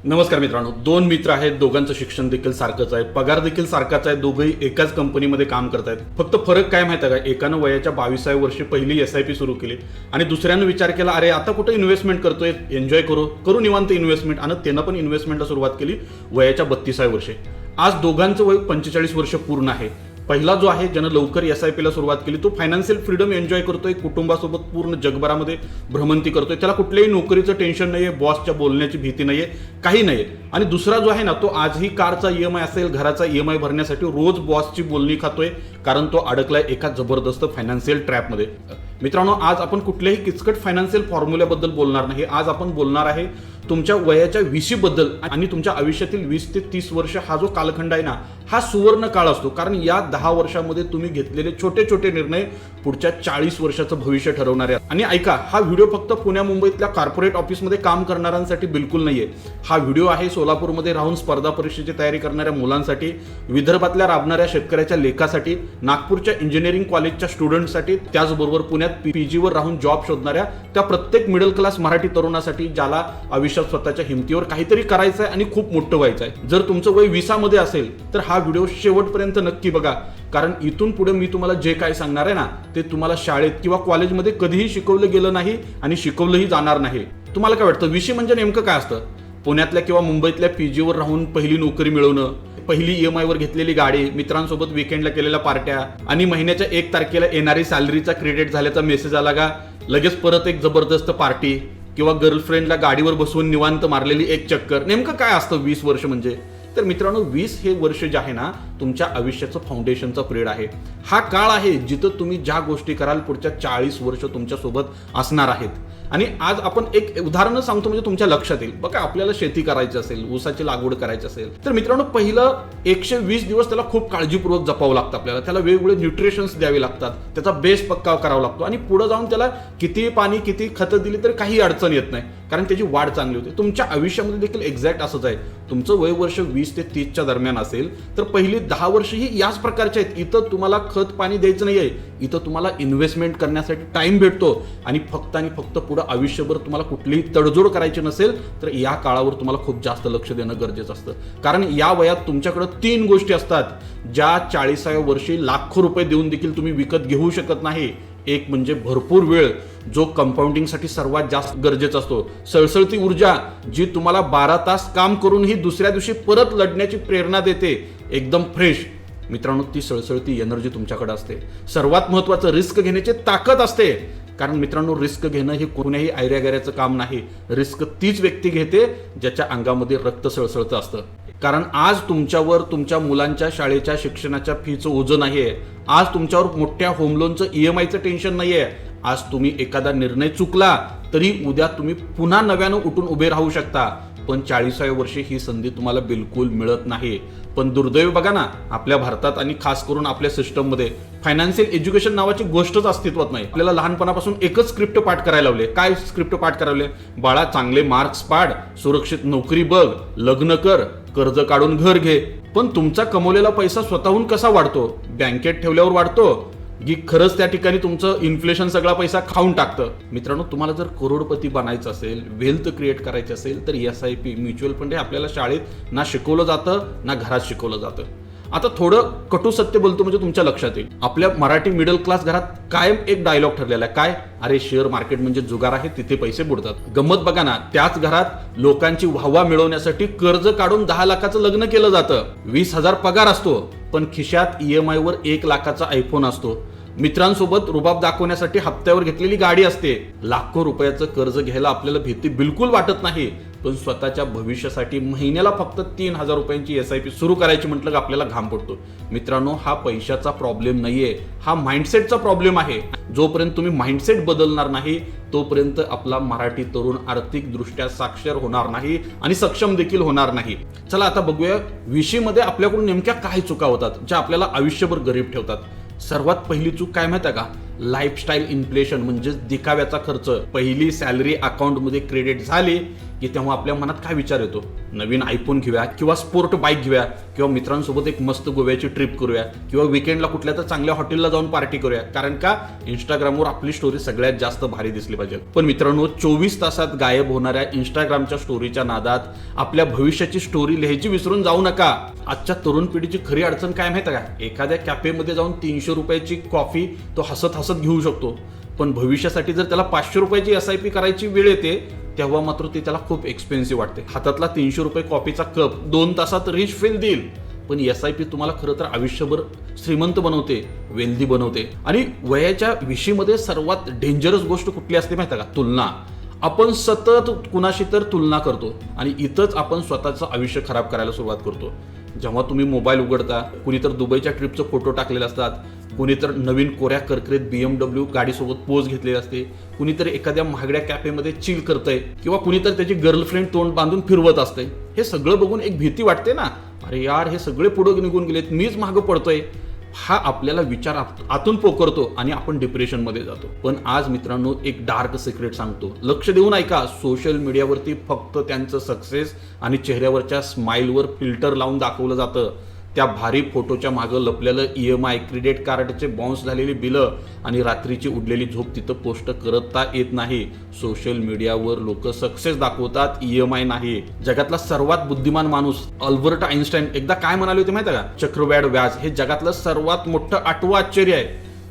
नमस्कार मित्रांनो, दोन मित्र आहेत, दोघांचं शिक्षण देखील सारखंच आहे, पगार देखील सारखाच आहे, दोघंही एकाच कंपनीमध्ये काम करतायत. फक्त फरक काय माहिती आहे का, एकानं वयाच्या 22व्या वर्षी पहिली SIP सुरू केली आणि दुसऱ्यानं विचार केला, अरे आता कुठं इन्व्हेस्टमेंट करतोय, एन्जॉय करू निवांत इन्व्हेस्टमेंट, आणि त्यानं पण इन्व्हेस्टमेंटला सुरुवात केली वयाच्या 32व्या वर्षी. आज दोघांचं वय 45 वर्ष पूर्ण आहे. पहिला जो आहे ज्यानं लवकर SIP ला सुरुवात केली तो फायनान्शियल फ्रीडम एन्जॉय करतोय, कुटुंबासोबत पूर्ण जगभरामध्ये भ्रमंती करतोय, त्याला कुठल्याही नोकरीचं टेन्शन नाहीये, बॉसच्या बोलण्याची भीती नाहीये, काही नाहीये. आणि दुसरा जो आहे ना, तो आजही कारचा EMI असेल, घराचा EMI भरण्यासाठी रोज बॉसची बोलणी खातोय, कारण तो अडकलाय एका जबरदस्त फायनान्शियल ट्रॅपमध्ये. मित्रांनो, आज आपण कुठल्याही किचकट फायनान्शियल फॉर्म्युल्याबद्दल बोलणार नाही. आज आपण बोलणार आहे तुमच्या वयाच्या 20 बद्दल आणि तुमच्या आयुष्यातील 20 ते 30 वर्ष हा जो कालखंड आहे ना, हा सुवर्ण काळ असतो. कारण या 10 वर्षामध्ये तुम्ही घेतलेले छोटे छोटे निर्णय पुढच्या 40 वर्षाचं भविष्य ठरवणार आहेत. आणि ऐका, हा व्हिडिओ फक्त पुण्या मुंबईतल्या कॉर्पोरेट ऑफिसमध्ये काम करणाऱ्यांसाठी बिलकुल नाहीये. हा व्हिडिओ आहे सोलापूरमध्ये राहून स्पर्धा परीक्षेची तयारी करणाऱ्या मुलांसाठी, विदर्भातल्या राबणाऱ्या शेतकऱ्याच्या लेखासाठी, नागपूरच्या इंजिनिअरिंग कॉलेजच्या स्टुडंटसाठी, त्याचबरोबर पुण्यात PG वर राहून जॉब शोधणाऱ्या त्या प्रत्येक मिडल क्लास मराठी तरुणासाठी, ज्याला आयुष्यात स्वतःच्या हिमतीवर काहीतरी करायचं आहे आणि खूप मोठं व्हायचं आहे. जर तुमचं वय 20 मध्ये असेल तर हा व्हिडिओ शेवटपर्यंत नक्की बघा, कारण इथून पुढे मी तुम्हाला जे काय सांगणार आहे ना, ते तुम्हाला शाळेत किंवा कॉलेजमध्ये कधीही शिकवलं गेलं नाही आणि शिकवलंही जाणार नाही. तुम्हाला काय वाटतं, 20 म्हणजे नेमकं काय असतं? पुण्यातल्या किंवा मुंबईतल्या PG वर राहून पहिली नोकरी मिळवणं, पहिली EMI वर घेतलेली गाडी, मित्रांसोबत विकेंडला केलेल्या पार्ट्या, आणि महिन्याच्या 1 तारखेला येणारी सॅलरीचा क्रेडिट झाल्याचा मेसेज आला का लगेच परत एक जबरदस्त पार्टी, किंवा गर्लफ्रेंडला गाडीवर बसवून निवांत मारलेली एक चक्कर. नेमकं काय असतं 20 वर्ष म्हणजे? तर मित्रांनो, 20 हे वर्ष जे आहे ना, तुमच्या आयुष्याचं फाउंडेशनचा पिरियड आहे. हा काळ आहे जिथं तुम्ही ज्या गोष्टी कराल पुढच्या 40 वर्ष तुमच्यासोबत असणार आहेत. आणि आज आपण एक उदाहरण सांगतो म्हणजे तुमच्या लक्षात येईल. बघा, आपल्याला शेती करायची असेल, ऊसाची लागवड करायची असेल, तर मित्रांनो पहिलं 120 दिवस त्याला खूप काळजीपूर्वक जपावं लागतं. आपल्याला त्याला वेगवेगळे न्यूट्रिशन्स द्यावे लागतात, त्याचा बेस पक्का करावा लागतो, आणि पुढे जाऊन त्याला किती पाणी, किती खतं दिली तर काही अडचण येत नाही, कारण त्याची वाढ चांगली होते. तुमच्या आयुष्यामध्ये देखील एक्झॅक्ट असंच आहे. तुमचं वय वर्ष 20 ते 30च्या दरम्यान असेल तर पहिली 10 वर्ष ही याच प्रकारचे आहेत. इथं तुम्हाला खत पाणी द्यायचं नाहीये, इथं तुम्हाला इन्व्हेस्टमेंट करण्यासाठी टाइम भेटतो, आणि फक्त पुढे आयुष्यभर तुम्हाला कुठलीही तडजोड करायची नसेल तर या काळावर तुम्हाला खूप जास्त लक्ष देणं गरजेचं असतं. कारण या वयात तुमच्याकडे 3 गोष्टी असतात ज्या 40व्या वर्षी लाखो रुपये देऊन देखील तुम्ही विकत घेऊ शकत नाही. एक म्हणजे भरपूर वेळ, जो कंपाऊंडिंगसाठी सर्वात जास्त गरजेचा असतो. सळसळती ऊर्जा, जी तुम्हाला 12 तास काम करूनही दुसऱ्या दिवशी परत लढण्याची प्रेरणा देते, एकदम फ्रेश. मित्रांनो, ती सळसळती एनर्जी तुमच्याकडे असते. सर्वात महत्त्वाचं, रिस्क घेण्याची ताकद असते. कारण मित्रांनो, रिस्क घेणं हे कोणत्याही ऐऱ्यागैऱ्याचं काम नाही. रिस्क तीच व्यक्ती घेते ज्याच्या अंगामध्ये रक्त सळसळतं असतं. कारण आज तुमच्यावर तुमच्या मुलांच्या शाळेच्या शिक्षणाच्या फीचं ओझं नाहीये. आज तुमच्यावर मोठ्या होम लोनचं EMIचं टेन्शन नाहीये. आज तुम्ही एखादा निर्णय चुकला तरी उद्या तुम्ही पुन्हा नव्यानं उठून उभे राहू शकता. पण 40व्या वर्षी ही संधी तुम्हाला बिलकुल मिळत नाही. पण दुर्दैव बघा ना, आपल्या भारतात आणि खास करून आपल्या सिस्टममध्ये फायनान्शियल एज्युकेशन नावाची गोष्टच अस्तित्वात नाही. आपल्याला लहानपणापासून एकच स्क्रिप्ट पाठ करायला लावले. काय स्क्रिप्ट पाठ करायला लावले? बाळा, चांगले मार्क्स पाड, सुरक्षित नोकरी बघ, लग्न कर, कर्ज काढून घर घे. पण तुमचा कमवलेला पैसा स्वतःहून कसा वाढतो? बँकेत ठेवल्यावर वाढतो की खरंच त्या ठिकाणी तुमचं इन्फ्लेशन सगळा पैसा खाऊन टाकतं? मित्रांनो, तुम्हाला जर करोडपती बनायचं असेल, वेल्थ क्रिएट करायची असेल तर SIP, म्युच्युअल फंड हे आपल्याला शाळेत ना शिकवलं जातं ना घरात शिकवलं जातं. आता थोडं कटू सत्य बोलतो म्हणजे तुमच्या लक्षात येईल. आपल्या मराठी मिडल क्लास घरात कायम एक डायलॉग ठरलेला आहे. काय? अरे, शेअर मार्केट म्हणजे जुगार आहे, तिथे पैसे बुडतात. गंमत बघा ना, त्याच घरात लोकांची वाहवा मिळवण्यासाठी कर्ज काढून 10 लाखाचं लग्न केलं जातं. 20,000 पगार असतो, पण खिशात EMI वर 1 लाखाचा आयफोन असतो. मित्रांसोबत रुबाब दाखवण्यासाठी हप्त्यावर घेतलेली गाडी असते. लाखो रुपयाचं कर्ज घ्यायला आपल्याला भीती बिलकुल वाटत नाही, पण स्वतःच्या भविष्यासाठी महिन्याला फक्त 3,000 रुपयांची SIP सुरू करायची म्हटलं की आपल्याला घाम पडतो. मित्रांनो, हा पैशाचा प्रॉब्लेम नाहीये, हा माइंडसेटचा प्रॉब्लेम आहे. जोपर्यंत तुम्ही माइंडसेट बदलणार नाही तोपर्यंत आपला मराठी तरुण आर्थिकदृष्ट्या साक्षर होणार नाही आणि सक्षम देखील होणार नाही. चला आता बघूया 20 मध्ये आपल्याकडून नेमक्या काय चुका होतात ज्या आपल्याला आयुष्यभर गरीब ठेवतात. सर्वात पहिली चूक काय माहिती आहे का? लाईफस्टाईल इन्फ्लेशन, म्हणजे दिखाव्याचा खर्च. पहिली सॅलरी अकाउंटमध्ये क्रेडिट झाली की तेव्हा आपल्या मनात काय विचार येतो, नवीन आयफोन घेऊया किंवा स्पोर्ट बाईक घेऊया किंवा मित्रांसोबत एक मस्त गोव्याची ट्रिप करूया किंवा विकेंडला कुठल्या तर चांगल्या हॉटेलला जाऊन पार्टी करूया, कारण का इंस्टाग्रामवर आपली स्टोरी सगळ्यात जास्त भारी दिसली पाहिजे. पण मित्रांनो, 24 तासात गायब होणाऱ्या इंस्टाग्रामच्या स्टोरीच्या नादात आपल्या भविष्याची स्टोरी लिहायची विसरून जाऊ नका. आजच्या तरुण पिढीची खरी अडचण काय माहिती का, एखाद्या कॅफेमध्ये जाऊन 300 रुपयाची कॉफी तो हसत हसत घेऊ शकतो, पण भविष्यासाठी जर त्याला 500 रुपयाची SIP करायची वेळ येते तेव्हा मात्र ते त्याला खूप एक्सपेन्सिव्ह वाटते. हातातला 300 रुपये कॉफीचा कप 2 तासात रिच फील देईल, पण SIP तुम्हाला खरं तर आयुष्यभर श्रीमंत बनवते, वेल्दी बनवते. आणि वयाच्या विशीमध्ये सर्वात डेंजरस गोष्ट कुठली असते माहिती का, तुलना. आपण सतत कुणाशी तर तुलना करतो आणि इथंच आपण स्वतःचं आयुष्य खराब करायला सुरुवात करतो. जेव्हा तुम्ही मोबाईल उघडता, कुणी तर दुबईच्या ट्रिपचं फोटो टाकलेले असतात, कुणी तर नवीन कोऱ्या करकरीत BMW गाडीसोबत पोज घेतलेली असते, कुणीतरी एखाद्या महागड्या कॅफेमध्ये चिल करतंय किंवा कुणीतरी त्याची गर्लफ्रेंड तोंड बांधून फिरवत असते. हे सगळं बघून एक भीती वाटते ना, अरे यार हे सगळे पुढे निघून गेलेत, मीच मागं पडतोय. हा आपल्याला विचार आतून पोखरतो आणि आपण डिप्रेशनमध्ये जातो. पण आज मित्रांनो, एक डार्क सिक्रेट सांगतो, लक्ष देऊन ऐका. सोशल मीडियावरती फक्त त्यांचं सक्सेस आणि चेहऱ्यावरच्या स्माईलवर फिल्टर लावून दाखवलं जातं. त्या भारी फोटोच्या मागं लपलेलं EMI, क्रेडिट कार्डचे बाउन्स झालेली बिलं आणि रात्रीची उडलेली झोप तिथं पोस्ट करता येत नाही. सोशल मीडियावर लोक सक्सेस दाखवतात, EMI नाही. जगातला सर्वात बुद्धिमान माणूस अल्बर्ट आइन्स्टाईन एकदा काय म्हणाले होते माहिती का, चक्रवाढ व्याज हे जगातलं सर्वात मोठं 8वं आश्चर्य आहे.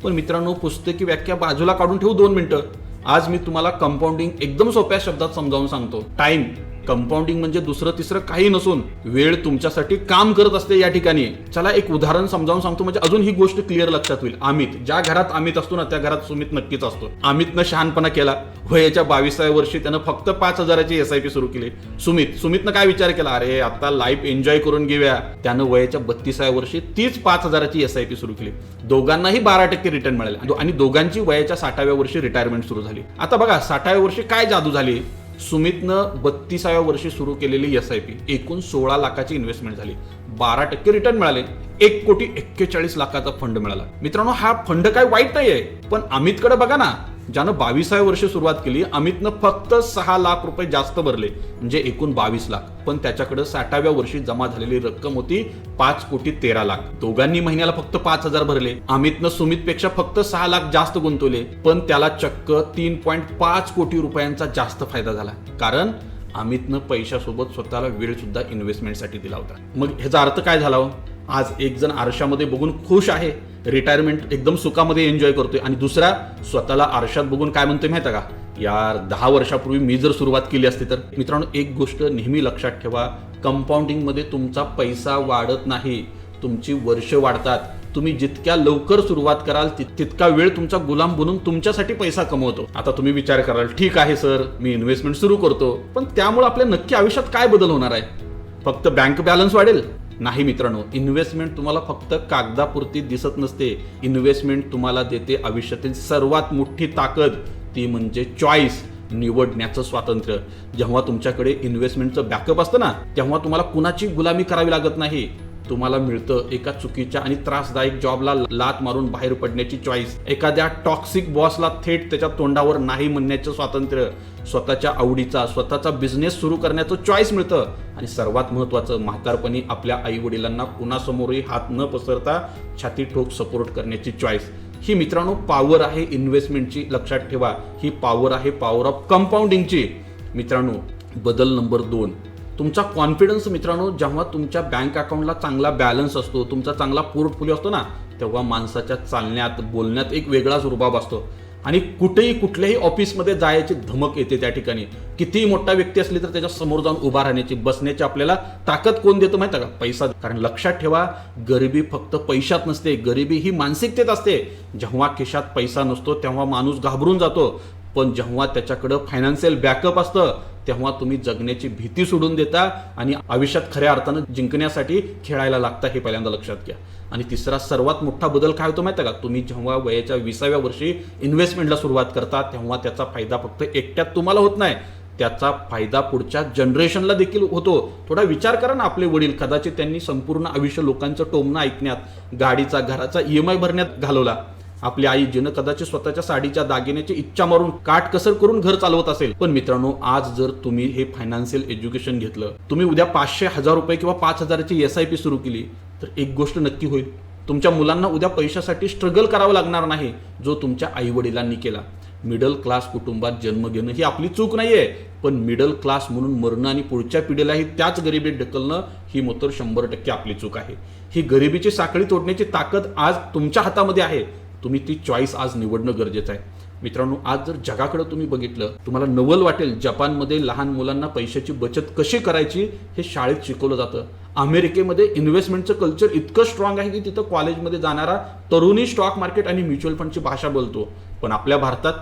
पण मित्रांनो, पुस्तकी व्याख्या बाजूला काढून ठेवू 2 मिनिटं. आज मी तुम्हाला कंपाऊंडिंग एकदम सोप्या शब्दात समजावून सांगतो. टाइम कंपाऊंडिंग म्हणजे दुसरं तिसरं काही नसून वेळ तुमच्यासाठी काम करत असते या ठिकाणी. चला एक उदाहरण समजावून सांगतो, म्हणजे अजून ही गोष्ट क्लिअर लक्षात होईल. अमित, ज्या घरात अमित असतो ना त्या घरात सुमित नक्कीच असतो. अमितनं शहाणपणा केला, वयाच्या 22व्या वर्षी त्यानं फक्त 5,000ची SIP सुरू केली. सुमितनं काय विचार केला, अरे आता लाईफ एन्जॉय करून घेऊया. त्यानं वयाच्या 32व्या वर्षी तीच 5,000ची SIP सुरू केली. दोघांनाही 12% रिटर्न मिळाले आणि दोघांची वयाच्या 60व्या वर्षी रिटायरमेंट सुरू झाली. आता बघा 60व्या वर्षी काय जादू झाली. सुमितनं 32व्या वर्षी सुरू केलेली SIP एकूण 16 लाखाची इन्व्हेस्टमेंट झाली, 12% रिटर्न मिळाले, 1,41,40,00,000चा फंड मिळाला. मित्रांनो, हा फंड काय वाईट नाहीये, पण अमितकडे बघा ना, ज्यानं 22व्या वर्षी सुरुवात केली, अमितनं फक्त 6 लाख रुपये जास्त भरले, म्हणजे एकूण 22 लाख. पण त्याच्याकडे 60व्या वर्षी जमा झालेली रक्कम होती 5,13,00,000. दोघांनी महिन्याला फक्त 5,000 भरले. अमितनं सुमितपेक्षा फक्त 6 लाख जास्त गुंतवले, पण त्याला चक्क 3.5 कोटी रुपयांचा जास्त फायदा झाला, कारण अमितनं पैशासोबत स्वतःला वेळ सुद्धा इन्व्हेस्टमेंटसाठी दिला होता. मग ह्याचा अर्थ काय झाला? आज एक जण आरशामध्ये बघून खुश आहे, रिटायरमेंट एकदम सुखामध्ये एन्जॉय करतोय, आणि दुसरा स्वतःला आरशात बघून काय म्हणतोय माहिती का, यार 10 वर्षापूर्वी मी जर सुरुवात केली असती तर. मित्रांनो, एक गोष्ट नेहमी लक्षात ठेवा, कंपाऊंडिंग मध्ये तुमचा पैसा वाढत नाही, तुमची वर्ष वाढतात. तुम्ही जितक्या लवकर सुरुवात कराल तितका वेळ तुमचा गुलाम बनून तुमच्यासाठी पैसा कमवतो. आता तुम्ही विचार कराल, ठीक आहे सर, मी इन्व्हेस्टमेंट सुरू करतो, पण त्यामुळे आपल्या नक्की आयुष्यात काय बदल होणार आहे? फक्त बँक बॅलन्स वाढेल? नाही मित्रांनो, इन्व्हेस्टमेंट तुम्हाला फक्त कागदापुरती दिसत नसते. इन्व्हेस्टमेंट तुम्हाला देते आयुष्यातील सर्वात मोठी ताकद, ती म्हणजे चॉईस, निवडण्याचं स्वातंत्र्य. जेव्हा तुमच्याकडे इन्व्हेस्टमेंटचं बॅकअप असतं ना, तेव्हा तुम्हाला कुणाची गुलामी करावी लागत नाही. तुम्हाला मिळतं एका चुकीच्या आणि त्रासदायक जॉबला लात मारून बाहेर पडण्याची चॉईस, एखाद्या टॉक्सिक बॉसला थेट त्याच्या तोंडावर नाही म्हणण्याचं स्वातंत्र्य, स्वतःच्या आवडीचा स्वतःचा बिझनेस सुरू करण्याचं चॉईस मिळतं, आणि सर्वात महत्त्वाचं, म्हातारपणी आपल्या आई वडिलांना कुणासमोरही हात न पसरता छाती ठोक सपोर्ट करण्याची चॉईस. ही मित्रांनो पॉवर आहे इन्व्हेस्टमेंटची, लक्षात ठेवा. ही पॉवर आहे पॉवर ऑफ कंपाऊंडिंगची. मित्रांनो, बदल नंबर 2, तुमचा कॉन्फिडन्स. मित्रांनो, जेव्हा तुमच्या बँक अकाउंटला चांगला बॅलन्स असतो, तुमचा चांगला पोर्टफोलिओ असतो ना, तेव्हा माणसाच्या चालण्यात बोलण्यात एक वेगळाच रुबाब असतो, आणि कुठेही कुठल्याही ऑफिसमध्ये जायची धमक येते. त्या ठिकाणी कितीही मोठा व्यक्ती असली तर त्याच्या समोर जाऊन उभा राहण्याची, बसण्याची आपल्याला ताकद कोण देतं माहिती का? पैसा. कारण लक्षात ठेवा, गरिबी फक्त पैशात नसते, गरिबी ही मानसिकतेत असते. जेव्हा खिशात पैसा नसतो तेव्हा माणूस घाबरून जातो, पण जेव्हा त्याच्याकडे फायनान्शियल बॅकअप असतं तेव्हा तुम्ही जगण्याची भीती सोडून देता आणि आयुष्यात खऱ्या अर्थानं जिंकण्यासाठी खेळायला लागता. हे पहिल्यांदा लक्षात घ्या. आणि तिसरा सर्वात मोठा बदल काय होतो माहिती का? तुम्ही जेव्हा वयाच्या 20व्या वर्षी इन्व्हेस्टमेंटला सुरुवात करता तेव्हा त्याचा फायदा फक्त एकट्यात तुम्हाला होत नाही, त्याचा फायदा पुढच्या जनरेशनला देखील होतो. थोडा विचार करा ना, आपले वडील कदाचित त्यांनी संपूर्ण आयुष्य लोकांचं टोमणं ऐकण्यात, गाडीचा घराचा EMI भरण्यात घालवला. आपली आई जिनं कदाचित स्वतःच्या साडीच्या दागिन्याची इच्छा मारून काटकसर करून घर चालवत असेल. पण मित्रांनो, आज जर तुम्ही हे फायनान्शियल एज्युकेशन घेतलं, तुम्ही उद्या 500,000 रुपये किंवा 5,000ची SIP सुरू केली, तर एक गोष्ट नक्की होईल, तुमच्या मुलांना उद्या पैशासाठी स्ट्रगल करावं लागणार नाही, जो तुमच्या आई वडिलांनी केला. मिडल क्लास कुटुंबात जन्म घेणं ही आपली चूक नाहीये, पण मिडल क्लास म्हणून मरणं आणि पुढच्या पिढीलाही त्याच गरिबीत ढकलणं ही मात्र 100% आपली चूक आहे. ही गरिबीची साखळी तोडण्याची ताकद आज तुमच्या हातामध्ये आहे. तुम्ही ती चॉईस आज निवडणं गरजेचं आहे. मित्रांनो, आज जर जगाकडे तुम्ही बघितलं, तुम्हाला नवल वाटेल, जपानमध्ये लहान मुलांना पैशाची बचत कशी करायची हे शाळेत शिकवलं जातं. अमेरिकेमध्ये इन्व्हेस्टमेंटचं कल्चर इतकं स्ट्रॉंग आहे की तिथं कॉलेजमध्ये जाणारा तरुणी स्टॉक मार्केट आणि म्युच्युअल फंडची भाषा बोलतो. पण आपल्या भारतात,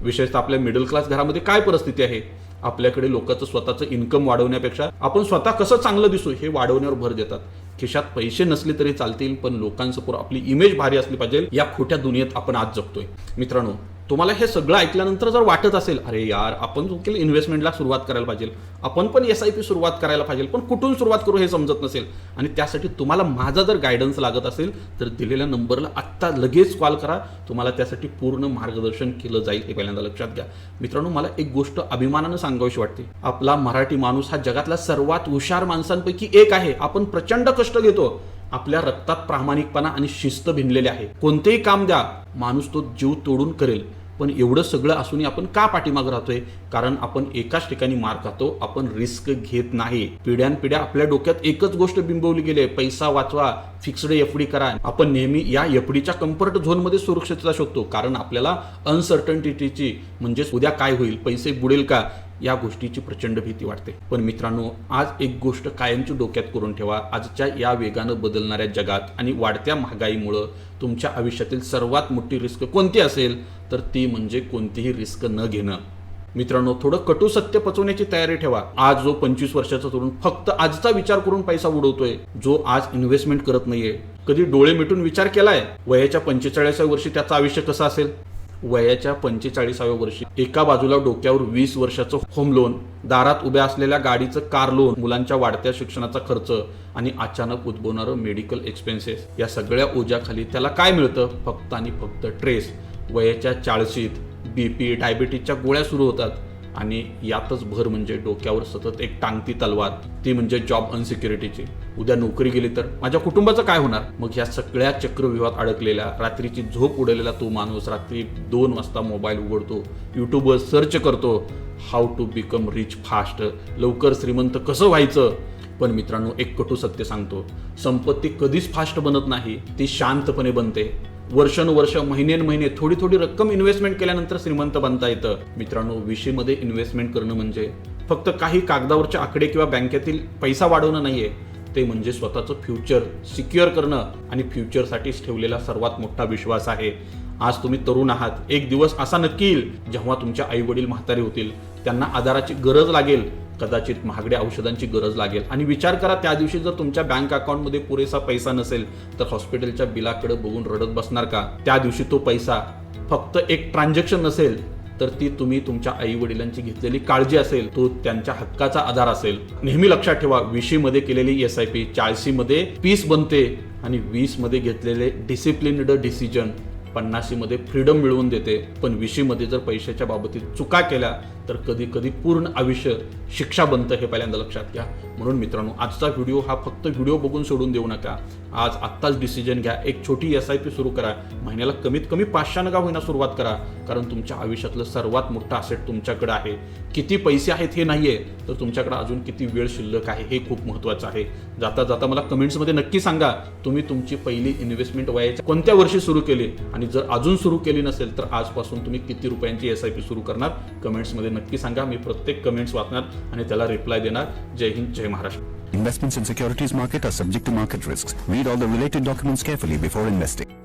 विशेषतः आपल्या मिडल क्लास घरामध्ये काय परिस्थिती आहे? आपल्याकडे लोकांचं स्वतःचं इन्कम वाढवण्यापेक्षा आपण स्वतः कसं चांगलं दिसू हे वाढवण्यावर भर देतात. खिशात पैसे नसले तरी चालतील, पण लोकांसमोर आपली इमेज भारी असली पाहिजे, या खोट्या दुनियेत आपण आज जगतोय. मित्रांनो, तुम्हाला हे सगळं ऐकल्यानंतर जर वाटत असेल, अरे यार, आपण इन्व्हेस्टमेंटला सुरुवात करायला पाहिजे, आपण पण SIP सुरुवात करायला पाहिजे, पण कुठून सुरुवात करू हे समजत नसेल, आणि त्यासाठी तुम्हाला माझा जर गायडन्स लागत असेल, तर दिलेल्या नंबरला आत्ता लगेच कॉल करा. तुम्हाला त्यासाठी पूर्ण मार्गदर्शन केलं जाईल, हे पहिल्यांदा लक्षात घ्या. मित्रांनो, मला एक गोष्ट अभिमानानं सांगावीशी वाटते. आपला मराठी माणूस हा जगातला सर्वात हुशार माणसांपैकी एक आहे. आपण प्रचंड कष्ट घेतो. आपल्या रक्तात प्रामाणिकपणा आणि शिस्त भिनलेले आहे. कोणतेही काम द्या, माणूस तो जीव तोडून करेल. पण एवढं सगळं असूनही आपण का पाठीमागं राहतोय? कारण आपण एकाच ठिकाणी मार खातो, आपण रिस्क घेत नाही. पिढ्यानपिढ्या आपल्या डोक्यात एकच गोष्ट बिंबवली गेली आहे, पैसा वाचवा, फिक्स्ड FD करा. आपण नेहमी या FDच्या कम्फर्ट झोनमध्ये सुरक्षितता शोधतो, कारण आपल्याला अनसर्टनिटीची, म्हणजे उद्या काय होईल, पैसे बुडेल का, या गोष्टीची प्रचंड भीती वाटते. पण मित्रांनो, आज एक गोष्ट कायमची डोक्यात करून ठेवा. आजच्या या वेगानं बदलणाऱ्या जगात आणि वाढत्या महागाईमुळं तुमच्या आयुष्यातील सर्वात मोठी रिस्क कोणती असेल, तर ती म्हणजे कोणतीही रिस्क न घेणं. मित्रांनो, थोडं कटू सत्य पचवण्याची तयारी ठेवा. आज जो 25 वर्षाचा तरुण फक्त आजचा विचार करून पैसा उडवतोय, जो आज इन्व्हेस्टमेंट करत नाहीये, कधी डोळे मिटून विचार केलाय वयाच्या 45व्या वर्षी त्याचं आयुष्य कसं असेल? वयाच्या 45व्या वर्षी एका बाजूला डोक्यावर 20 वर्षाचं होम लोन, दारात उभ्या असलेल्या गाडीचं कार लोन, मुलांच्या वाढत्या शिक्षणाचा खर्च आणि अचानक उद्भवणारं मेडिकल एक्सपेन्सेस, या सगळ्या ओझ्याखाली त्याला काय मिळतं? फक्त आणि फक्त ट्रेस. वयाच्या 40शीत BP, डायबिटीजच्या गोळ्या सुरू होतात, आणि यातच भर म्हणजे डोक्यावर सतत एक टांगती तलवार, ती म्हणजे जॉब अनसिक्युरिटीची. उद्या नोकरी गेली तर माझ्या कुटुंबाचं काय होणार? मग ह्या सगळ्या चक्रव्यूहात अडकलेला, रात्रीची झोप उडलेला तो माणूस रात्री 2 वाजता मोबाईल उघडतो, यूट्यूबवर सर्च करतो, how to become rich fast, लवकर श्रीमंत कसं व्हायचं. पण मित्रांनो, एक कटू सत्य सांगतो, संपत्ती कधीच फास्ट बनत नाही, ती शांतपणे बनते. वर्षानुवर्ष, महिने थोडी थोडी रक्कम इन्व्हेस्टमेंट केल्यानंतर श्रीमंत बनता येतं. मित्रांनो, VC इन्व्हेस्टमेंट करणं म्हणजे फक्त काही कागदावरचे आकडे किंवा बँकेतील पैसा वाढवणं नाहीये, ते म्हणजे स्वतःचं फ्युचर सिक्युअर करणं आणि फ्युचरसाठीच ठेवलेला सर्वात मोठा विश्वास आहे. आज तुम्ही तरुण आहात, एक दिवस असा नक्की येईल जेव्हा तुमच्या आई वडील म्हातारे होतील, त्यांना आधाराची गरज लागेल, कदाचित महागड्या औषधांची गरज लागेल. आणि विचार करा, त्या दिवशी जर तुमच्या बँक अकाउंटमध्ये पुरेसा पैसा नसेल, तर हॉस्पिटलच्या बिलाकडे बघून रडत बसणार का? त्या दिवशी तो पैसा फक्त एक ट्रान्झॅक्शन नसेल, तर ती तुम्ही तुमच्या आई वडिलांची घेतलेली काळजी असेल, तो त्यांच्या हक्काचा आधार असेल. नेहमी लक्षात ठेवा, 20 केलेली SIP 40 पीस बनते, आणि 20 घेतलेले डिसिप्लिन्ड डिसिजन 50 फ्रीडम मिळवून देते. पण 20 जर पैशाच्या बाबतीत चुका केल्या, तर कधी कधी पूर्ण आयुष्य शिक्षा बनतं, हे पहिल्यांदा लक्षात घ्या. म्हणून मित्रांनो, आजचा व्हिडिओ हा फक्त व्हिडिओ बघून सोडून देऊ नका. आत्ताच डिसिजन घ्या, एक छोटी SIP सुरू करा, महिन्याला कमीत कमी 500 का होईना सुरुवात करा, कारण तुमच्या आयुष्यातलं सर्वात मोठं असेट तुमच्याकडे आहे. किती पैसे आहेत हे नाहीये, तर तुमच्याकडे अजून किती वेळ शिल्लक आहे हे खूप महत्त्वाचं आहे. जाता जाता मला कमेंट्समध्ये नक्की सांगा, तुम्ही तुमची पहिली इन्व्हेस्टमेंट वयाच्या कोणत्या वर्षी सुरू केली, आणि जर अजून सुरू केली नसेल तर आजपासून तुम्ही किती रुपयांची SIP सुरू करणार? कमेंट्समध्ये नक्की सांगा. मी प्रत्येक कमेंट्स वाचणार आणि त्याला रिप्लाय देणार. जय हिंद, जय Maharashtra. Investments in securities market are subject to market risks. Read all the related documents carefully before investing.